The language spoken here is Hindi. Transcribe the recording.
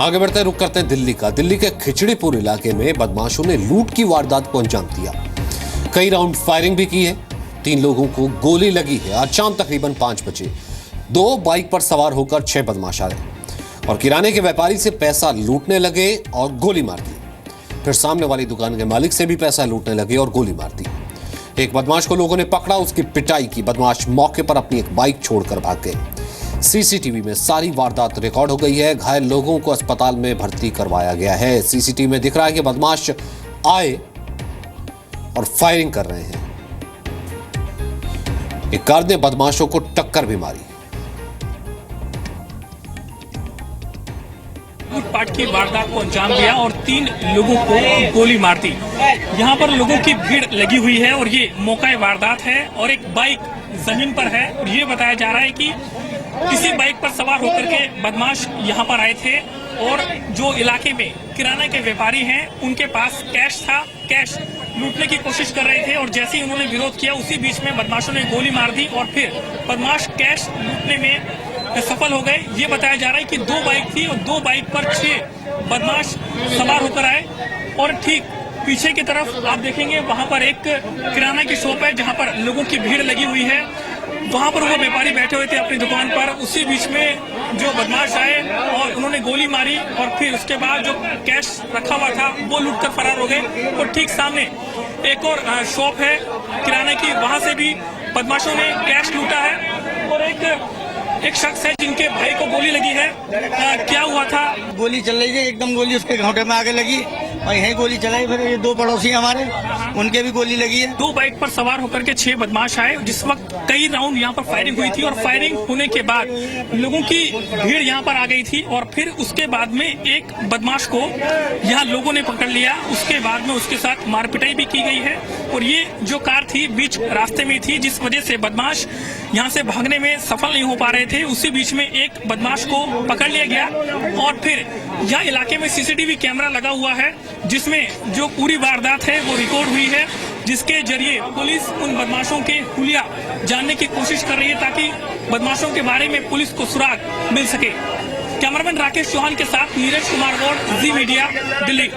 आगे बढ़ते रुक करते हैं दिल्ली का। दिल्ली के खिचड़ीपुर इलाके में बदमाशों ने लूट की वारदात को अंजाम दिया। कई राउंड फायरिंग भी की है। 3 लोगों को गोली लगी है। आज शाम तकरीबन 5 बजे 2 बाइक पर सवार होकर 6 बदमाश आए और किराने के व्यापारी से पैसा लूटने लगे और गोली मार दी। फिर सामने वाली दुकान के मालिक से भी पैसा लूटने लगे और गोली मार दी। एक बदमाश को लोगों ने पकड़ा, उसकी पिटाई की। बदमाश मौके पर अपनी एक बाइक छोड़कर भाग गए। सीसीटीवी में सारी वारदात रिकॉर्ड हो गई है। घायल लोगों को अस्पताल में भर्ती करवाया गया है। सीसीटीवी में दिख रहा है कि बदमाश आए और फायरिंग कर रहे हैं। एक कार ने बदमाशों को टक्कर भी मारी। लूटपाट की वारदात को अंजाम दिया और 3 लोगों को गोली मार दी। यहाँ पर लोगों की भीड़ लगी हुई है और ये मौका वारदात है और एक बाइक जमीन पर है। और ये बताया जा रहा है कि किसी बाइक पर सवार होकर के बदमाश यहाँ पर आए थे और जो इलाके में किराना के व्यापारी हैं उनके पास कैश था। कैश लूटने की कोशिश कर रहे थे और जैसे ही उन्होंने विरोध किया उसी बीच में बदमाशों ने गोली मार दी और फिर बदमाश कैश लूटने में सफल हो गए। ये बताया जा रहा है कि 2 बाइक थी और 2 बाइक पर 6 बदमाश सवार होकर आए और ठीक पीछे की तरफ आप देखेंगे वहां पर एक किराना की शॉप है जहां पर लोगों की भीड़ लगी हुई है। वहां पर वो व्यापारी बैठे हुए थे अपनी दुकान पर। उसी बीच में जो बदमाश आए और उन्होंने गोली मारी और फिर उसके बाद जो कैश रखा हुआ था वो लूट कर फरार हो गए। और ठीक सामने एक और शॉप है किराने की, वहां से भी बदमाशों ने कैश लूटा है और एक शख्स है जिनके भाई को गोली लगी है। क्या हुआ था? गोली चल रही थी, एकदम गोली उसके घोंटे में आगे लगी और यही गोली चलाई। फिर ये 2 पड़ोसी हमारे, उनके भी गोली लगी है। 2 बाइक पर सवार होकर के 6 बदमाश आए। जिस वक्त कई राउंड यहाँ पर फायरिंग हुई थी और फायरिंग होने के बाद लोगों की भीड़ यहाँ पर आ गई थी और फिर उसके बाद में एक बदमाश को यहाँ लोगों ने पकड़ लिया। उसके बाद में उसके साथ मारपिटाई भी की गई है और ये जो कार थी बीच रास्ते में थी, जिस वजह से बदमाश यहाँ से भागने में सफल नहीं हो पा रहे थे। उसी बीच में एक बदमाश को पकड़ लिया गया और फिर यहाँ इलाके में सीसीटीवी कैमरा लगा हुआ है जिसमें जो पूरी वारदात है वो रिकॉर्ड हुई है, जिसके जरिए पुलिस उन बदमाशों के हुलिया जानने की कोशिश कर रही है ताकि बदमाशों के बारे में पुलिस को सुराग मिल सके। कैमरामैन राकेश चौहान के साथ नीरज कुमार गौड़, जी मीडिया, दिल्ली।